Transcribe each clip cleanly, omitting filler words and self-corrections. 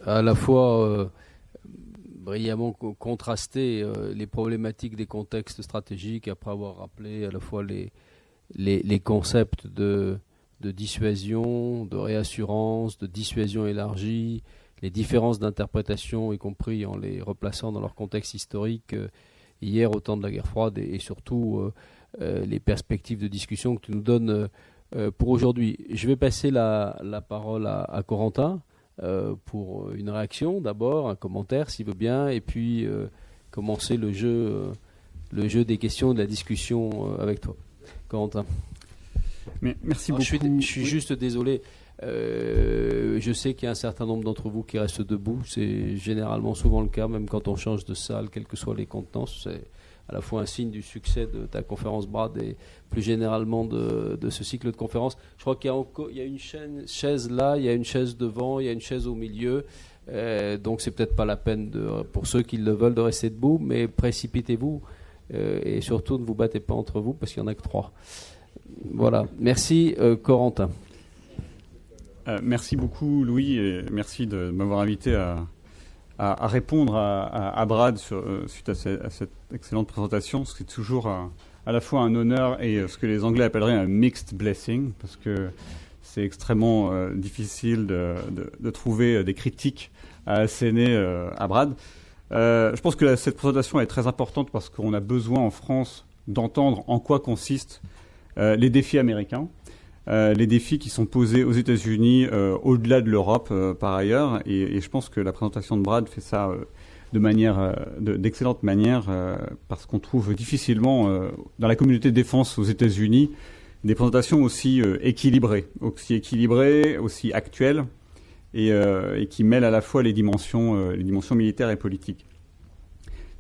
à la fois brillamment contrasté les problématiques des contextes stratégiques, après avoir rappelé à la fois les concepts de dissuasion, de réassurance, de dissuasion élargie, les différences d'interprétation, y compris en les replaçant dans leur contexte historique hier au temps de la guerre froide, et surtout les perspectives de discussion que tu nous donnes pour aujourd'hui. Je vais passer la parole à Corentin pour une réaction d'abord, un commentaire s'il veut bien, et puis commencer le jeu des questions, de la discussion avec toi. Corentin. Mais merci beaucoup. Je suis juste désolé. Je sais qu'il y a un certain nombre d'entre vous qui restent debout. C'est généralement souvent le cas, même quand on change de salle, quels que soient les contenances. C'est à la fois un signe du succès de ta conférence, Brad, et plus généralement de ce cycle de conférences. Je crois qu'il y a une chaise là, il y a une chaise devant, il y a une chaise au milieu. Donc c'est peut-être pas la peine pour ceux qui le veulent de rester debout, mais précipitez-vous et surtout ne vous battez pas entre vous parce qu'il n'y en a que 3. Voilà. Merci Corentin. Merci beaucoup Louis, et merci de m'avoir invité à répondre à Brad suite à cette excellente présentation. C'est toujours à la fois un honneur et ce que les Anglais appelleraient un mixed blessing, parce que c'est extrêmement difficile de trouver des critiques à asséner à Brad. Je pense que cette présentation est très importante parce qu'on a besoin en France d'entendre en quoi consistent les défis américains. Les défis qui sont posés aux États-Unis au-delà de l'Europe par ailleurs, et je pense que la présentation de Brad fait ça d'excellente manière parce qu'on trouve difficilement dans la communauté de défense aux États-Unis des présentations aussi équilibrées, aussi actuelles et qui mêlent à la fois les dimensions militaires et politiques.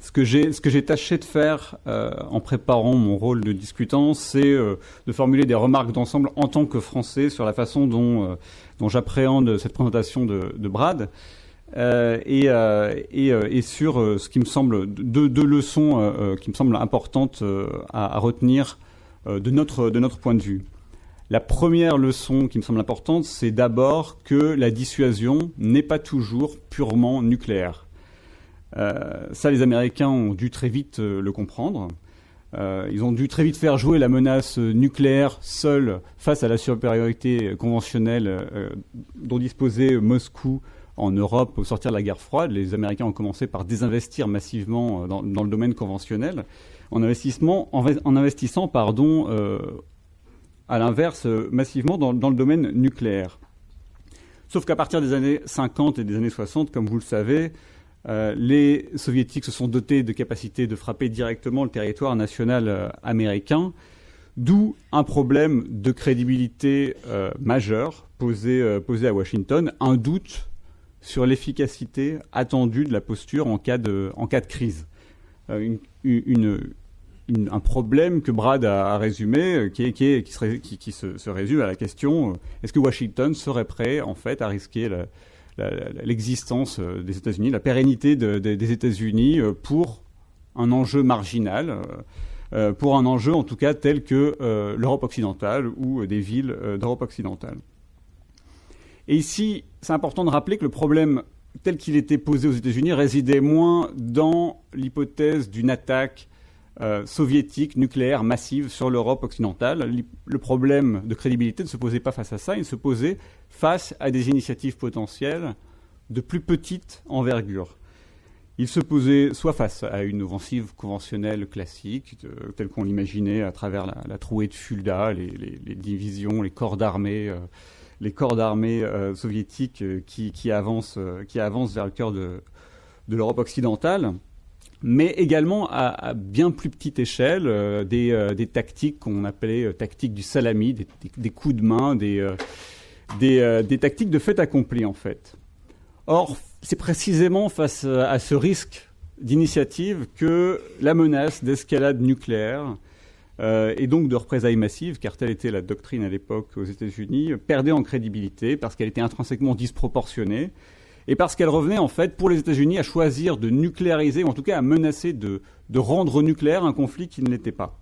Ce que j'ai tâché de faire en préparant mon rôle de discutant, c'est de formuler des remarques d'ensemble en tant que Français sur la façon dont j'appréhende cette présentation de Brad et sur ce qui me semble deux leçons qui me semblent importantes à retenir de notre point de vue. La première leçon qui me semble importante, c'est d'abord que la dissuasion n'est pas toujours purement nucléaire. Ça, les Américains ont dû très vite le comprendre. Ils ont dû très vite faire jouer la menace nucléaire seule face à la supériorité conventionnelle dont disposait Moscou en Europe au sortir de la guerre froide. Les Américains ont commencé par désinvestir massivement dans le domaine conventionnel, en investissant, à l'inverse, massivement dans le domaine nucléaire. Sauf qu'à partir des années 50 et des années 60, comme vous le savez, les soviétiques se sont dotés de capacités de frapper directement le territoire national américain, d'où un problème de crédibilité majeur posé à Washington, un doute sur l'efficacité attendue de la posture en cas de crise. Un problème que Brad a résumé, qui se résume à la question est-ce que Washington serait prêt en fait à risquer l'existence des États-Unis, la pérennité des États-Unis pour un enjeu marginal, pour un enjeu en tout cas tel que l'Europe occidentale ou des villes d'Europe occidentale. Et ici, c'est important de rappeler que le problème tel qu'il était posé aux États-Unis résidait moins dans l'hypothèse d'une attaque soviétique, nucléaire, massive sur l'Europe occidentale. Le problème de crédibilité ne se posait pas face à ça, il se posait face à des initiatives potentielles de plus petite envergure. Il se posait soit face à une offensive conventionnelle classique, telle qu'on l'imaginait à travers la trouée de Fulda, les divisions, les corps d'armée soviétiques qui avancent vers le cœur de l'Europe occidentale, mais également à bien plus petite échelle des tactiques qu'on appelait tactiques du salami, des coups de main, des tactiques de fait accompli en fait. Or, c'est précisément face à ce risque d'initiative que la menace d'escalade nucléaire et donc de représailles massives, car telle était la doctrine à l'époque aux États-Unis, perdait en crédibilité parce qu'elle était intrinsèquement disproportionnée et parce qu'elle revenait en fait pour les États-Unis à choisir de nucléariser, ou en tout cas à menacer de rendre nucléaire un conflit qui ne l'était pas.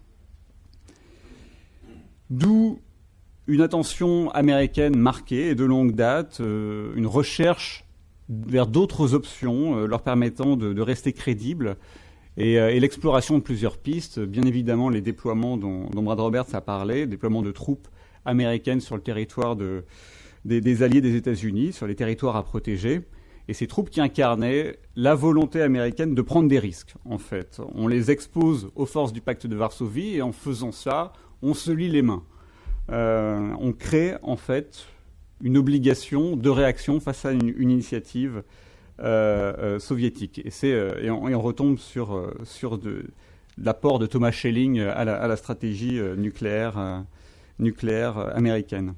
D'où une attention américaine marquée et de longue date, une recherche vers d'autres options leur permettant de rester crédibles et l'exploration de plusieurs pistes. Bien évidemment, les déploiements dont Brad Roberts a parlé, déploiement de troupes américaines sur le territoire des alliés des États-Unis, sur les territoires à protéger. Et ces troupes qui incarnaient la volonté américaine de prendre des risques, en fait. On les expose aux forces du pacte de Varsovie et en faisant ça, on se lie les mains. On crée, en fait, une obligation de réaction face à une initiative soviétique. Et on retombe sur l'apport de Thomas Schelling à la stratégie nucléaire américaine.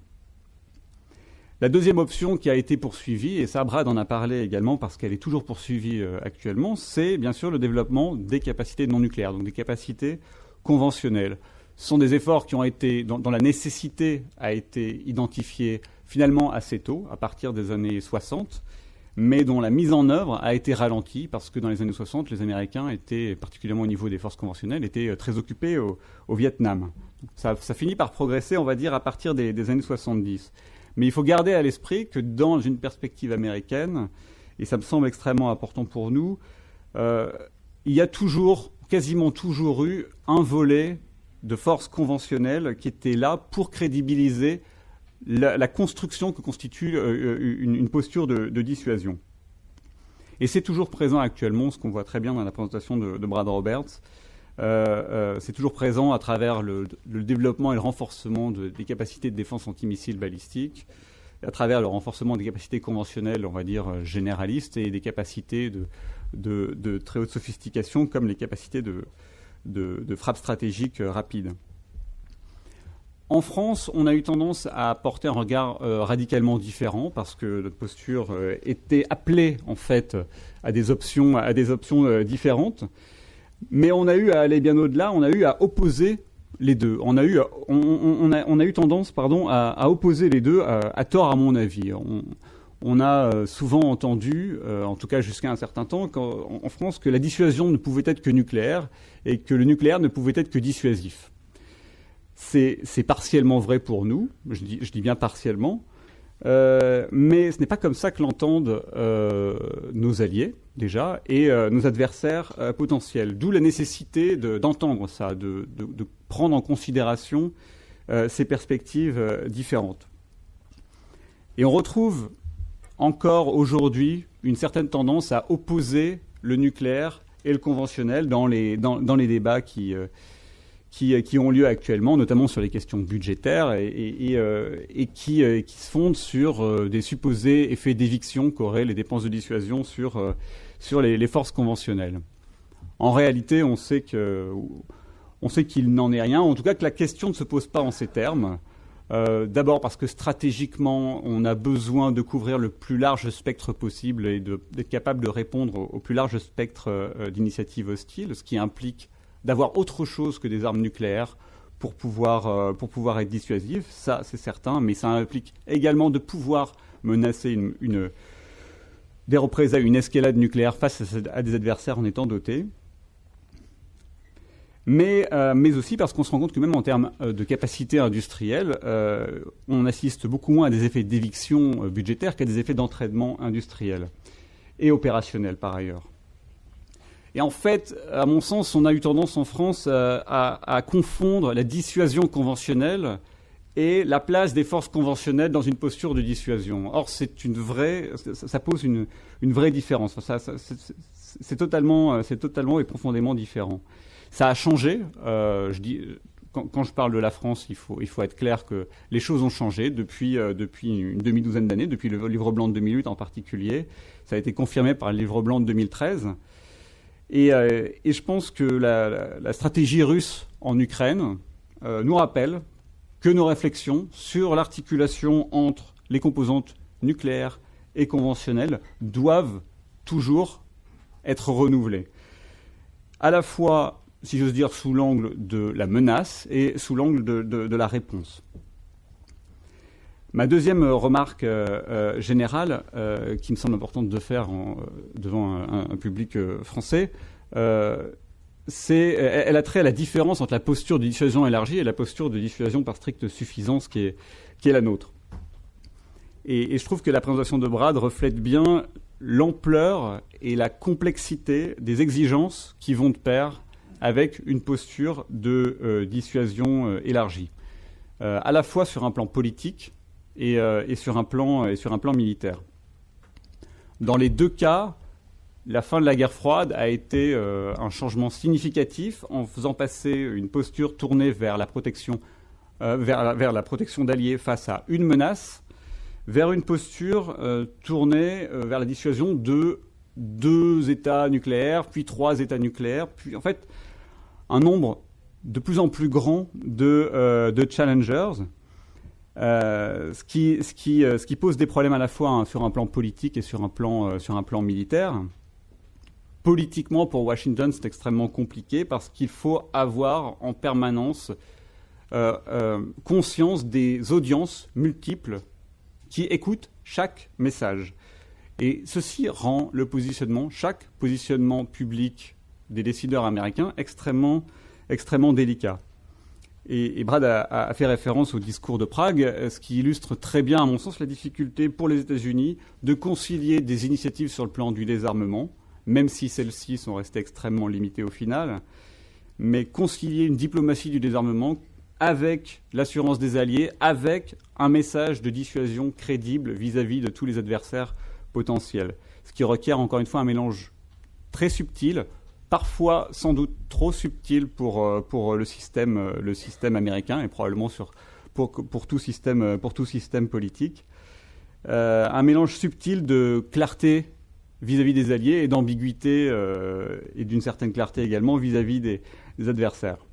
La deuxième option qui a été poursuivie, et ça Brad en a parlé également parce qu'elle est toujours poursuivie actuellement, c'est bien sûr le développement des capacités non nucléaires, donc des capacités conventionnelles. Ce sont des efforts qui ont été, dont la nécessité a été identifiée finalement assez tôt, à partir des années 60, mais dont la mise en œuvre a été ralentie parce que dans les années 60, les Américains étaient, particulièrement au niveau des forces conventionnelles, étaient très occupés au Vietnam. Ça finit par progresser, on va dire, à partir des années 70. Mais il faut garder à l'esprit que dans une perspective américaine, et ça me semble extrêmement important pour nous, il y a quasiment toujours eu un volet de forces conventionnelles qui était là pour crédibiliser la construction que constitue une posture de dissuasion. Et c'est toujours présent actuellement, ce qu'on voit très bien dans la présentation de Brad Roberts. C'est toujours présent à travers le développement et le renforcement des capacités de défense antimissiles balistiques, à travers le renforcement des capacités conventionnelles, on va dire, généralistes, et des capacités de très haute sophistication, comme les capacités de frappe stratégique rapide. En France, on a eu tendance à porter un regard radicalement différent parce que notre posture était appelée, en fait, à des options différentes. Mais on a eu à aller bien au-delà, on a eu à opposer les deux. On a eu tendance à opposer les deux, à tort à mon avis. On a souvent entendu, en tout cas jusqu'à un certain temps, en France, que la dissuasion ne pouvait être que nucléaire et que le nucléaire ne pouvait être que dissuasif. C'est partiellement vrai pour nous, je dis bien partiellement, mais ce n'est pas comme ça que l'entendent nos alliés, déjà, et nos adversaires potentiels. D'où la nécessité d'entendre ça, de prendre en considération ces perspectives différentes. Et on retrouve encore aujourd'hui une certaine tendance à opposer le nucléaire et le conventionnel dans les débats qui ont lieu actuellement, notamment sur les questions budgétaires et qui se fondent sur des supposés effets d'éviction qu'auraient les dépenses de dissuasion sur les forces conventionnelles. En réalité, on sait qu'il n'en est rien, en tout cas que la question ne se pose pas en ces termes. D'abord parce que stratégiquement, on a besoin de couvrir le plus large spectre possible et d'être capable de répondre au plus large spectre d'initiatives hostiles, ce qui implique d'avoir autre chose que des armes nucléaires pour pouvoir être dissuasif, ça c'est certain, mais ça implique également de pouvoir menacer des représailles, une escalade nucléaire face à des adversaires en étant dotés. Mais aussi parce qu'on se rend compte que même en termes de capacité industrielle, on assiste beaucoup moins à des effets d'éviction budgétaire qu'à des effets d'entraînement industriel et opérationnel par ailleurs. Et en fait, à mon sens, on a eu tendance en France à confondre la dissuasion conventionnelle et la place des forces conventionnelles dans une posture de dissuasion. Or, ça pose une vraie différence. C'est totalement et profondément différent. Ça a changé. Quand je parle de la France, il faut être clair que les choses ont changé depuis une demi-douzaine d'années, depuis le livre blanc de 2008 en particulier. Ça a été confirmé par le livre blanc de 2013. Et je pense que la stratégie russe en Ukraine nous rappelle que nos réflexions sur l'articulation entre les composantes nucléaires et conventionnelles doivent toujours être renouvelées. À la fois, si j'ose dire, sous l'angle de la menace et sous l'angle de la réponse. Ma deuxième remarque générale, qui me semble importante de faire devant un public français, elle a trait à la différence entre la posture de dissuasion élargie et la posture de dissuasion par stricte suffisance qui est la nôtre. Et je trouve que la présentation de Brad reflète bien l'ampleur et la complexité des exigences qui vont de pair avec une posture de dissuasion élargie, à la fois sur un plan politique et sur un plan militaire. Dans les deux cas, la fin de la guerre froide a été un changement significatif en faisant passer une posture tournée vers la protection, vers la protection d'alliés face à une menace, vers une posture tournée vers la dissuasion de 2 États nucléaires, puis 3 États nucléaires, puis en fait un nombre de plus en plus grand de challengers, ce qui pose des problèmes à la fois sur un plan politique et sur un plan militaire. Politiquement, pour Washington, c'est extrêmement compliqué parce qu'il faut avoir en permanence conscience des audiences multiples qui écoutent chaque message. Et ceci rend chaque positionnement public des décideurs américains extrêmement délicat. Et Brad a fait référence au discours de Prague, ce qui illustre très bien, à mon sens, la difficulté pour les États-Unis de concilier des initiatives sur le plan du désarmement, même si celles-ci sont restées extrêmement limitées au final, mais concilier une diplomatie du désarmement avec l'assurance des alliés, avec un message de dissuasion crédible vis-à-vis de tous les adversaires potentiels. Ce qui requiert encore une fois un mélange très subtil, parfois sans doute trop subtil pour le système américain et probablement pour tout système politique. Un mélange subtil de clarté vis-à-vis des alliés et d'ambiguïté et d'une certaine clarté également vis-à-vis des adversaires.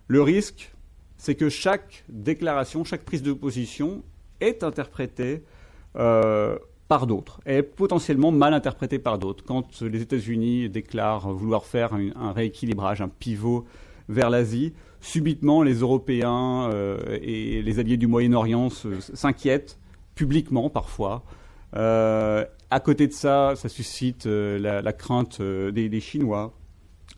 Le risque, c'est que chaque déclaration, chaque prise de position est interprétée par d'autres, est potentiellement mal interprétée par d'autres. Quand les États-Unis déclarent vouloir faire un rééquilibrage, un pivot vers l'Asie, subitement les Européens et les alliés du Moyen-Orient s'inquiètent, publiquement parfois. À côté de ça, ça suscite la crainte des Chinois.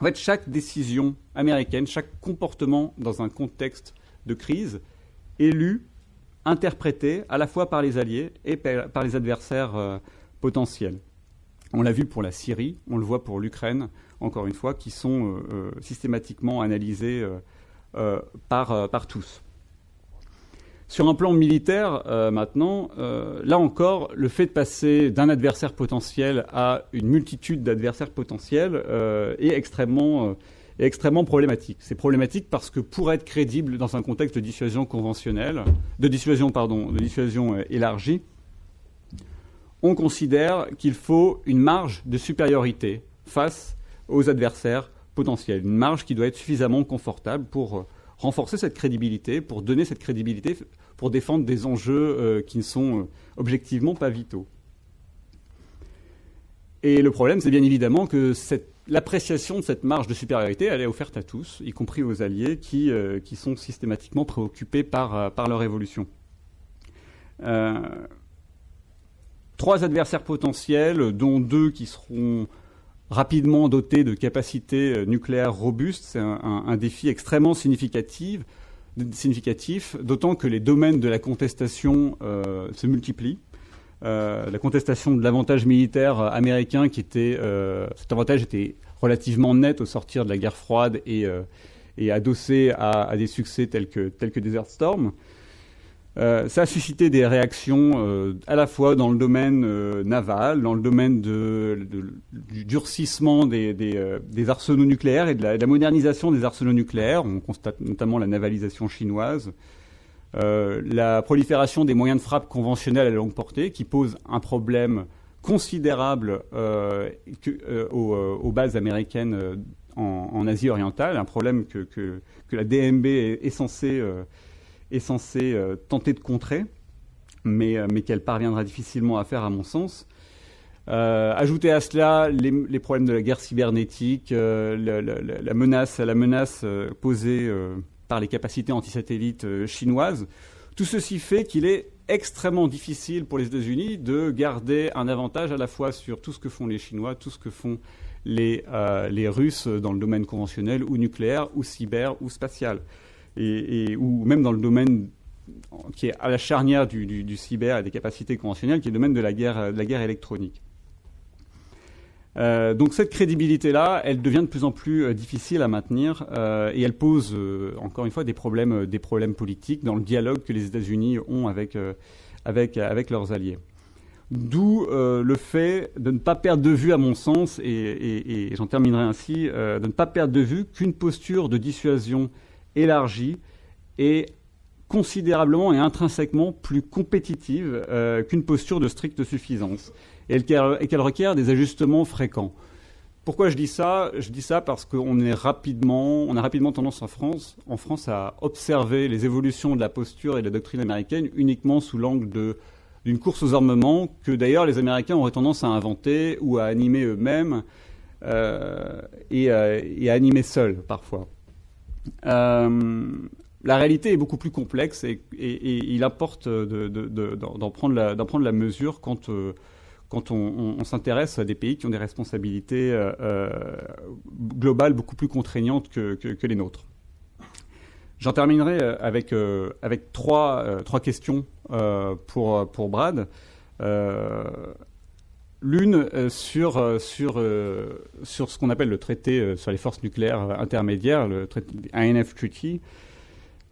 En fait, chaque décision américaine, chaque comportement dans un contexte de crise est lu, interprété à la fois par les alliés et par les adversaires potentiels. On l'a vu pour la Syrie, on le voit pour l'Ukraine, encore une fois, qui sont systématiquement analysés par tous. Sur un plan militaire, maintenant, là encore, le fait de passer d'un adversaire potentiel à une multitude d'adversaires potentiels est extrêmement problématique. C'est problématique parce que pour être crédible dans un contexte de dissuasion conventionnelle, de dissuasion élargie, on considère qu'il faut une marge de supériorité face aux adversaires potentiels. Une marge qui doit être suffisamment confortable pour renforcer cette crédibilité, pour donner cette crédibilité, pour défendre des enjeux qui ne sont objectivement pas vitaux. Et le problème, c'est bien évidemment que l'appréciation de cette marge de supériorité, elle est offerte à tous, y compris aux alliés qui sont systématiquement préoccupés par leur évolution. 3 adversaires potentiels, dont 2 qui seront rapidement dotés de capacités nucléaires robustes, c'est un défi extrêmement significatif, d'autant que les domaines de la contestation se multiplient. La contestation de l'avantage militaire américain, cet avantage était relativement net au sortir de la guerre froide et adossé à des succès tels que Desert Storm. Ça a suscité des réactions à la fois dans le domaine naval, dans le domaine du durcissement des arsenaux nucléaires et de la modernisation des arsenaux nucléaires. On constate notamment la navalisation chinoise, la prolifération des moyens de frappe conventionnels à longue portée qui pose un problème considérable aux bases américaines en Asie orientale, un problème que la DMB est censée tenter de contrer, mais qu'elle parviendra difficilement à faire, à mon sens. Ajouter à cela les problèmes de la guerre cybernétique, la menace posée par les capacités antisatellites chinoises. Tout ceci fait qu'il est extrêmement difficile pour les États-Unis de garder un avantage à la fois sur tout ce que font les Chinois, tout ce que font les Russes dans le domaine conventionnel ou nucléaire ou cyber ou spatial. Ou même dans le domaine qui est à la charnière du cyber et des capacités conventionnelles, qui est le domaine de la guerre électronique. Donc cette crédibilité-là, elle devient de plus en plus difficile à maintenir et elle pose, encore une fois, des problèmes politiques dans le dialogue que les États-Unis ont avec leurs alliés. D'où le fait de ne pas perdre de vue, à mon sens, et j'en terminerai ainsi, de ne pas perdre de vue qu'une posture de dissuasion élargie est considérablement et intrinsèquement plus compétitive qu'une posture de stricte suffisance, et qu'elle requiert des ajustements fréquents. Pourquoi je dis ça ? Je dis ça parce qu'on a rapidement tendance en France à observer les évolutions de la posture et de la doctrine américaine uniquement sous l'angle d'une course aux armements que d'ailleurs les Américains auraient tendance à inventer ou à animer eux-mêmes et à animer seuls parfois. La réalité est beaucoup plus complexe et il importe d'en prendre la mesure quand on s'intéresse à des pays qui ont des responsabilités globales beaucoup plus contraignantes que les nôtres. J'en terminerai avec trois questions pour Brad. L'une sur ce qu'on appelle le traité sur les forces nucléaires intermédiaires, le INF Treaty,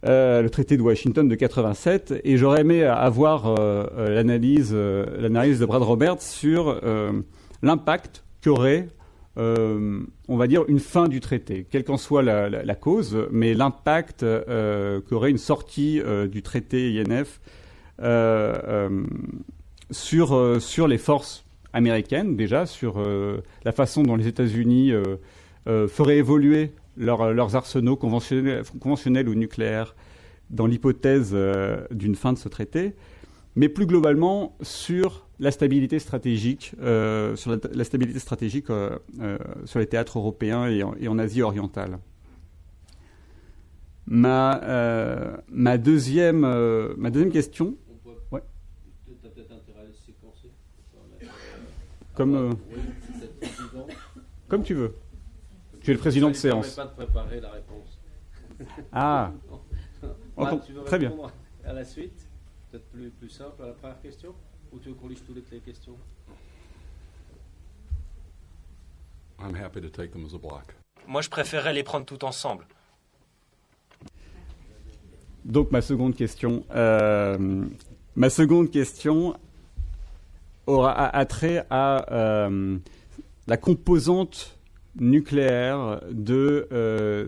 le traité de Washington de 87, et j'aurais aimé avoir l'analyse de Brad Roberts sur l'impact qu'aurait, on va dire, une fin du traité, quelle qu'en soit la cause, mais l'impact qu'aurait une sortie du traité INF sur les forces américaines, déjà, sur la façon dont les États-Unis feraient évoluer leurs arsenaux conventionnels ou nucléaires dans l'hypothèse d'une fin de ce traité, mais plus globalement sur la stabilité stratégique, sur les théâtres européens et en Asie orientale. Ma deuxième question. Ouais. Tu as peut-être intérêt à les séquencer. Comme tu veux. Tu es le président de séance. Je ne pas de préparer la réponse. Ah. Tu veux très bien. À la suite, peut-être plus simple à la première question, ou tu veux qu'on lise toutes les questions? I'm happy to take them as a block. Moi, je préférerais les prendre tout ensemble. Donc ma seconde question a trait à la composante nucléaire de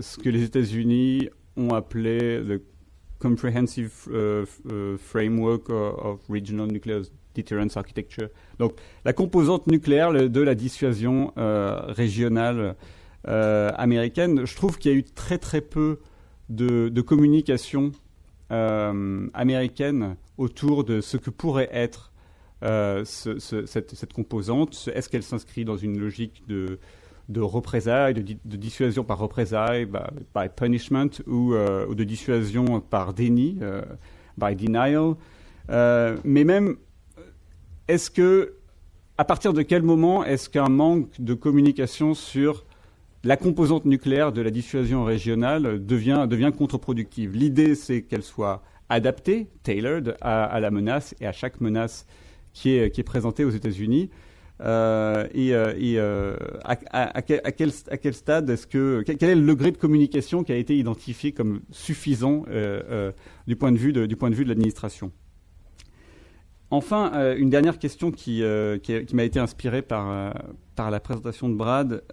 ce que les États-Unis ont appelé the Comprehensive Framework of Regional Nuclear Deterrence Architecture. Donc la composante nucléaire de la dissuasion régionale américaine. Je trouve qu'il y a eu très très peu de communication américaine autour de ce que pourrait être cette composante. Est-ce qu'elle s'inscrit dans une logique de représailles, de dissuasion par représailles, by punishment, ou de dissuasion par déni, by denial. Mais même, à partir de quel moment est-ce qu'un manque de communication sur la composante nucléaire de la dissuasion régionale devient contre-productive? L'idée, c'est qu'elle soit adaptée, tailored à la menace et à chaque menace qui est présentée aux États-Unis. À quel stade quel est le degré de communication qui a été identifié comme suffisant du point de vue de l'administration? Enfin, une dernière question qui m'a été inspirée par la présentation de Brad,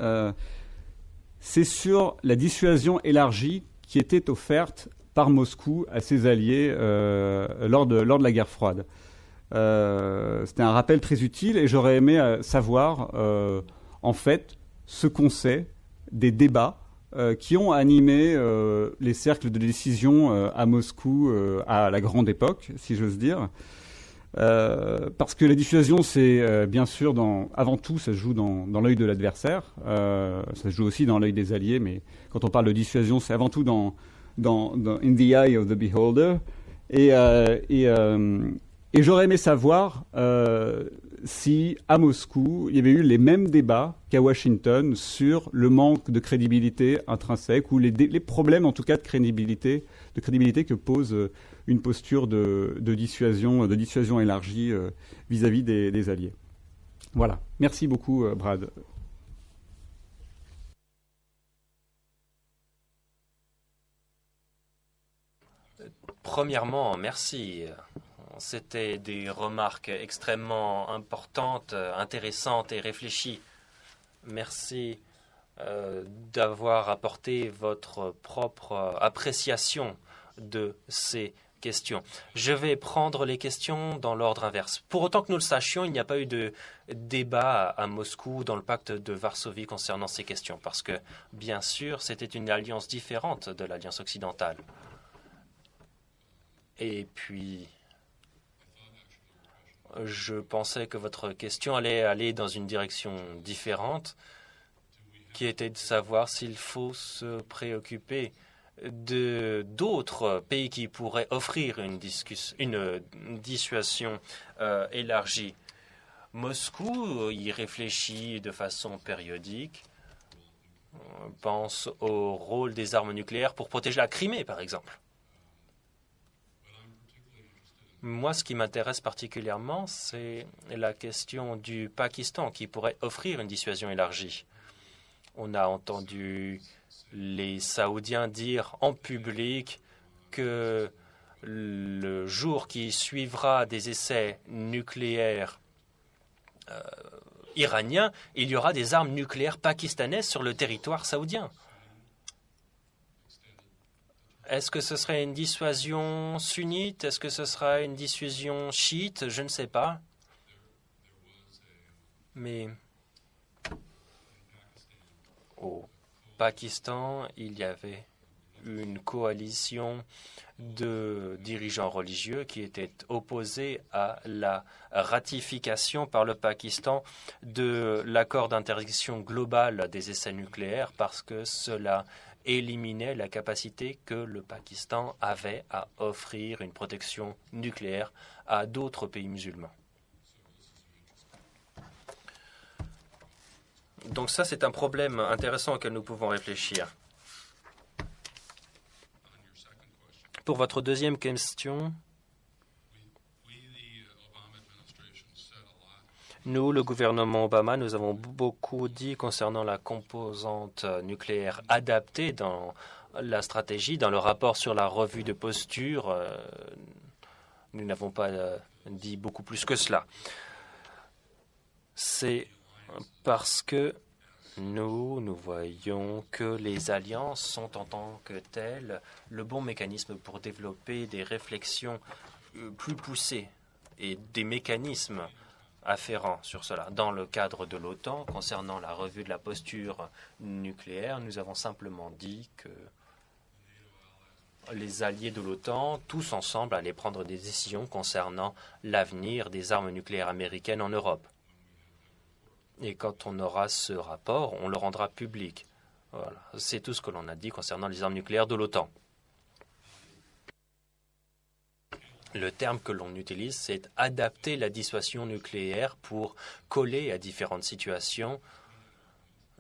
c'est sur la dissuasion élargie qui était offerte par Moscou à ses alliés lors de la guerre froide. C'était un rappel très utile et j'aurais aimé savoir en fait ce qu'on sait des débats qui ont animé les cercles de décision à Moscou à la grande époque, si j'ose dire. Parce que la dissuasion, c'est bien sûr, avant tout, ça se joue dans l'œil de l'adversaire. Ça se joue aussi dans l'œil des alliés, mais quand on parle de dissuasion, c'est avant tout in the eye of the beholder. Et j'aurais aimé savoir si, à Moscou, il y avait eu les mêmes débats qu'à Washington sur le manque de crédibilité intrinsèque ou les problèmes, en tout cas, de crédibilité que pose une posture de dissuasion élargie vis-à-vis des alliés. Voilà. Merci beaucoup, Brad. Premièrement, merci. C'était des remarques extrêmement importantes, intéressantes et réfléchies. Merci d'avoir apporté votre propre appréciation de ces questions. Je vais prendre les questions dans l'ordre inverse. Pour autant que nous le sachions, il n'y a pas eu de débat à Moscou dans le pacte de Varsovie concernant ces questions, parce que, bien sûr, c'était une alliance différente de l'alliance occidentale. Et puis, je pensais que votre question allait aller dans une direction différente, qui était de savoir s'il faut se préoccuper d'autres pays qui pourraient offrir une dissuasion élargie. Moscou y réfléchit de façon périodique, pense au rôle des armes nucléaires pour protéger la Crimée, par exemple. Moi, ce qui m'intéresse particulièrement, c'est la question du Pakistan qui pourrait offrir une dissuasion élargie. On a entendu les Saoudiens dire en public que le jour qui suivra des essais nucléaires iraniens, il y aura des armes nucléaires pakistanaises sur le territoire saoudien. Est-ce que ce serait une dissuasion sunnite? Est-ce que ce sera une dissuasion chiite? Je ne sais pas. Mais au Pakistan, il y avait une coalition de dirigeants religieux qui étaient opposés à la ratification par le Pakistan de l'accord d'interdiction globale des essais nucléaires parce que cela éliminait la capacité que le Pakistan avait à offrir une protection nucléaire à d'autres pays musulmans. Donc ça, c'est un problème intéressant auquel nous pouvons réfléchir. Pour votre deuxième question, nous, le gouvernement Obama, nous avons beaucoup dit concernant la composante nucléaire adaptée dans la stratégie, dans le rapport sur la revue de posture. Nous n'avons pas dit beaucoup plus que cela. C'est parce que nous voyons que les alliances sont en tant que telles le bon mécanisme pour développer des réflexions plus poussées et des mécanismes afférents sur cela. Dans le cadre de l'OTAN, concernant la revue de la posture nucléaire, nous avons simplement dit que les alliés de l'OTAN, tous ensemble, allaient prendre des décisions concernant l'avenir des armes nucléaires américaines en Europe. Et quand on aura ce rapport, on le rendra public. Voilà. C'est tout ce que l'on a dit concernant les armes nucléaires de l'OTAN. Le terme que l'on utilise, c'est adapter la dissuasion nucléaire pour coller à différentes situations.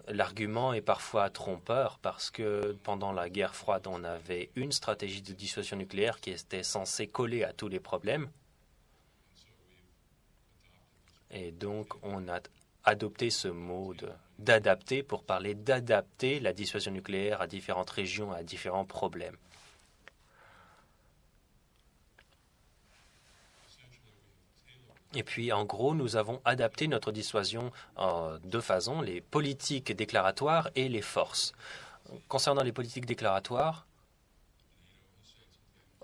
L'argument est parfois trompeur parce que pendant la guerre froide, on avait une stratégie de dissuasion nucléaire qui était censée coller à tous les problèmes. Et donc, on a adopté ce mot d'adapter pour parler d'adapter la dissuasion nucléaire à différentes régions, à différents problèmes. Et puis, en gros, nous avons adapté notre dissuasion en deux façons, les politiques déclaratoires et les forces. Concernant les politiques déclaratoires,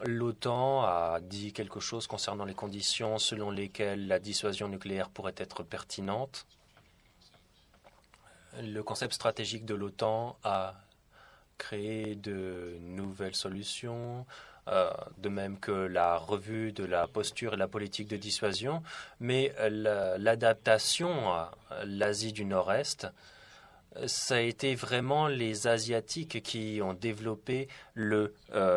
l'OTAN a dit quelque chose concernant les conditions selon lesquelles la dissuasion nucléaire pourrait être pertinente. Le concept stratégique de l'OTAN a créé de nouvelles solutions, de même que la revue de la posture et la politique de dissuasion, mais l'adaptation à l'Asie du Nord-Est, ça a été vraiment les Asiatiques qui ont développé le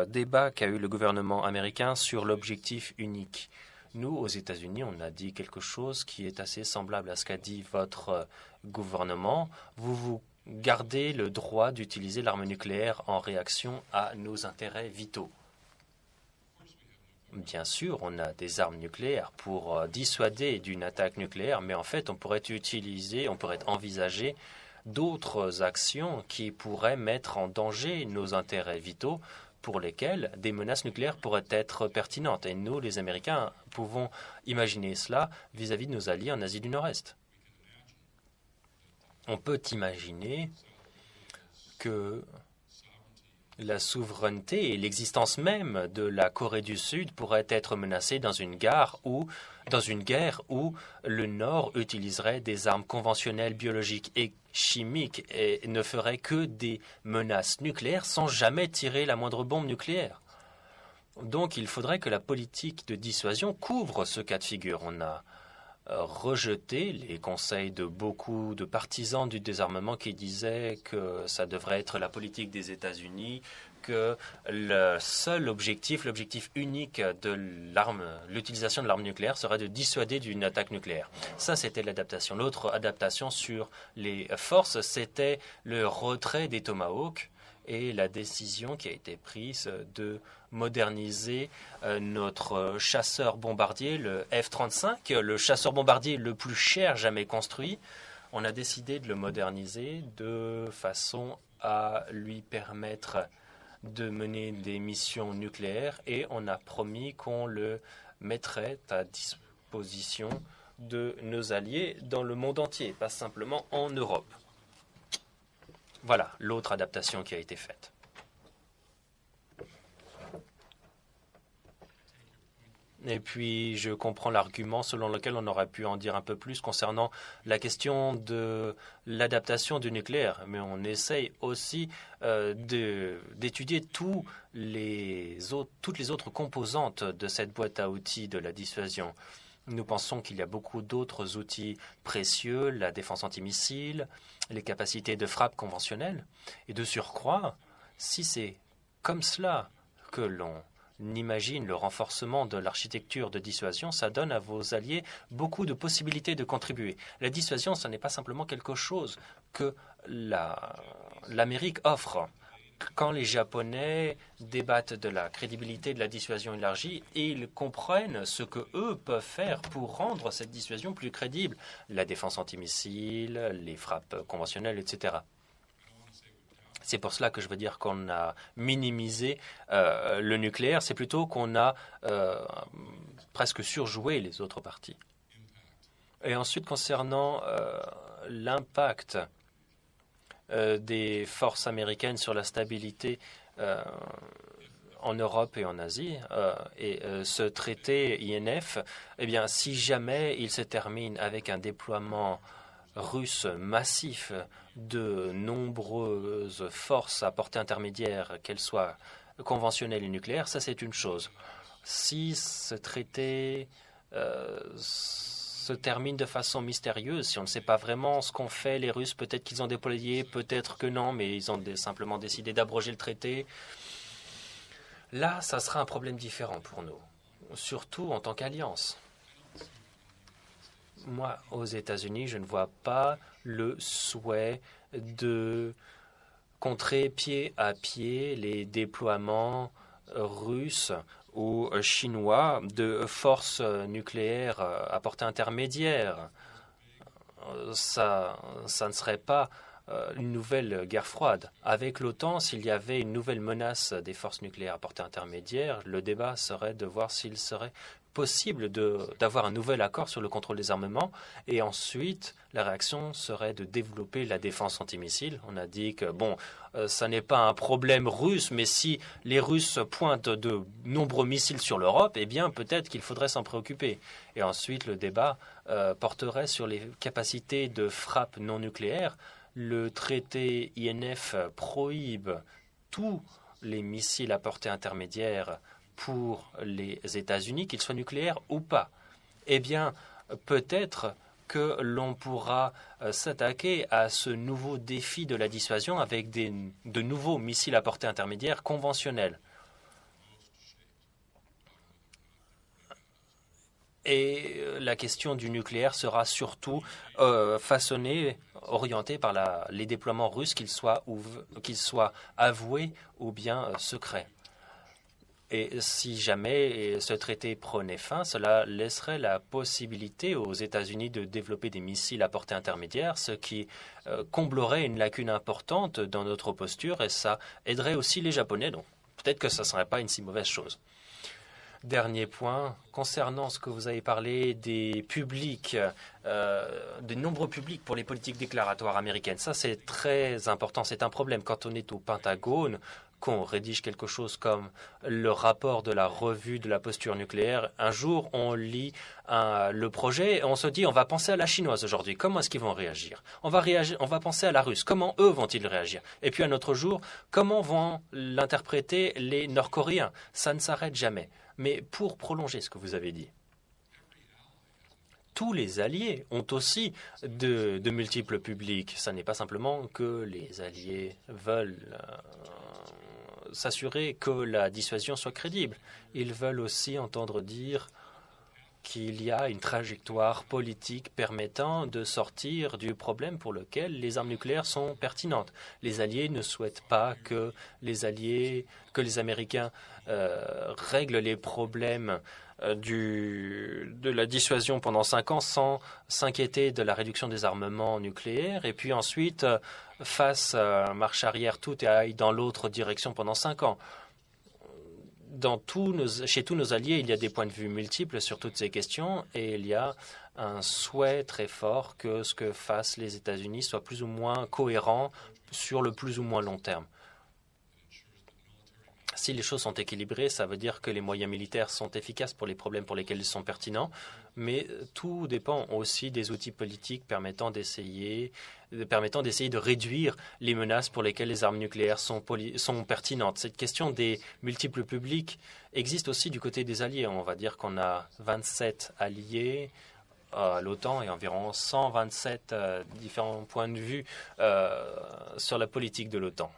débat qu'a eu le gouvernement américain sur l'objectif unique. Nous, aux États-Unis, on a dit quelque chose qui est assez semblable à ce qu'a dit votre gouvernement. Vous gardez le droit d'utiliser l'arme nucléaire en réaction à nos intérêts vitaux. Bien sûr, on a des armes nucléaires pour dissuader d'une attaque nucléaire, mais en fait, on pourrait envisager d'autres actions qui pourraient mettre en danger nos intérêts vitaux, pour lesquelles des menaces nucléaires pourraient être pertinentes. Et nous, les Américains, pouvons imaginer cela vis-à-vis de nos alliés en Asie du Nord-Est. On peut imaginer que la souveraineté et l'existence même de la Corée du Sud pourraient être menacées dans une guerre où le Nord utiliserait des armes conventionnelles, biologiques et chimiques et ne ferait que des menaces nucléaires sans jamais tirer la moindre bombe nucléaire. Donc il faudrait que la politique de dissuasion couvre ce cas de figure. On a rejeté les conseils de beaucoup de partisans du désarmement qui disaient que ça devrait être la politique des États-Unis, que le seul objectif, l'objectif unique de l'utilisation de l'arme nucléaire serait de dissuader d'une attaque nucléaire. Ça, c'était l'adaptation. L'autre adaptation sur les forces, c'était le retrait des Tomahawks et la décision qui a été prise de moderniser notre chasseur-bombardier, le F-35, le chasseur-bombardier le plus cher jamais construit. On a décidé de le moderniser de façon à lui permettre de mener des missions nucléaires et on a promis qu'on le mettrait à disposition de nos alliés dans le monde entier, pas simplement en Europe. Voilà l'autre adaptation qui a été faite. Et puis, je comprends l'argument selon lequel on aurait pu en dire un peu plus concernant la question de l'adaptation du nucléaire. Mais on essaye aussi d'étudier toutes les autres composantes de cette boîte à outils de la dissuasion. Nous pensons qu'il y a beaucoup d'autres outils précieux, la défense antimissile, les capacités de frappe conventionnelles. Et de surcroît, si c'est comme cela que l'on imagine le renforcement de l'architecture de dissuasion, ça donne à vos alliés beaucoup de possibilités de contribuer. La dissuasion, ce n'est pas simplement quelque chose que l'Amérique offre. Quand les Japonais débattent de la crédibilité de la dissuasion élargie, ils comprennent ce qu'eux peuvent faire pour rendre cette dissuasion plus crédible. La défense antimissile, les frappes conventionnelles, etc. C'est pour cela que je veux dire qu'on a minimisé le nucléaire. C'est plutôt qu'on a presque surjoué les autres parties. Et ensuite, concernant l'impact des forces américaines sur la stabilité en Europe et en Asie, et ce traité INF, eh bien, si jamais il se termine avec un déploiement russe massif de nombreuses forces à portée intermédiaire, qu'elles soient conventionnelles et nucléaires, ça c'est une chose. Si ce traité se termine de façon mystérieuse, si on ne sait pas vraiment ce qu'ont fait les Russes, peut-être qu'ils ont déployé, peut-être que non, mais ils ont simplement décidé d'abroger le traité, là, ça sera un problème différent pour nous, surtout en tant qu'alliance. Moi, aux États-Unis, je ne vois pas le souhait de contrer pied à pied les déploiements russes ou chinois de forces nucléaires à portée intermédiaire. Ça ne serait pas une nouvelle guerre froide. Avec l'OTAN, s'il y avait une nouvelle menace des forces nucléaires à portée intermédiaire, le débat serait de voir s'il serait possible d'avoir un nouvel accord sur le contrôle des armements et ensuite la réaction serait de développer la défense antimissile. On a dit que ça n'est pas un problème russe, mais si les Russes pointent de nombreux missiles sur l'Europe, eh bien peut-être qu'il faudrait s'en préoccuper. Et ensuite le débat porterait sur les capacités de frappe non nucléaire. Le traité INF prohibe tous les missiles à portée intermédiaire pour les États-Unis, qu'ils soient nucléaires ou pas. Eh bien, peut-être que l'on pourra s'attaquer à ce nouveau défi de la dissuasion avec de nouveaux missiles à portée intermédiaire conventionnels. Et la question du nucléaire sera surtout façonnée, orientée par les déploiements russes, qu'ils soient avoués ou bien secrets. Et si jamais ce traité prenait fin, cela laisserait la possibilité aux États-Unis de développer des missiles à portée intermédiaire, ce qui comblerait une lacune importante dans notre posture et ça aiderait aussi les Japonais. Donc peut-être que ce ne serait pas une si mauvaise chose. Dernier point, concernant ce que vous avez parlé des publics, de nombreux publics pour les politiques déclaratoires américaines. Ça, c'est très important. C'est un problème quand on est au Pentagone, qu'on rédige quelque chose comme le rapport de la revue de la posture nucléaire. Un jour, on lit le projet et on se dit on va penser à la chinoise aujourd'hui. Comment est-ce qu'ils vont réagir? On va penser à la russe. Comment eux vont-ils réagir? Et puis un autre jour, comment vont l'interpréter les Nord-Coréens? Ça ne s'arrête jamais. Mais pour prolonger ce que vous avez dit, tous les alliés ont aussi de multiples publics. Ce n'est pas simplement que les alliés veulent s'assurer que la dissuasion soit crédible. Ils veulent aussi entendre dire qu'il y a une trajectoire politique permettant de sortir du problème pour lequel les armes nucléaires sont pertinentes. Les alliés ne souhaitent pas que les Américains règlent les problèmes de la dissuasion pendant 5 ans sans s'inquiéter de la réduction des armements nucléaires et puis ensuite fassent marche arrière tout et aillent dans l'autre direction pendant 5 ans. Chez tous nos alliés, il y a des points de vue multiples sur toutes ces questions et il y a un souhait très fort que ce que fassent les États-Unis soit plus ou moins cohérent sur le plus ou moins long terme. Si les choses sont équilibrées, ça veut dire que les moyens militaires sont efficaces pour les problèmes pour lesquels ils sont pertinents, mais tout dépend aussi des outils politiques permettant d'essayer de réduire les menaces pour lesquelles les armes nucléaires sont pertinentes. Cette question des multiples publics existe aussi du côté des alliés. On va dire qu'on a 27 alliés à l'OTAN et environ 127 différents points de vue sur la politique de l'OTAN.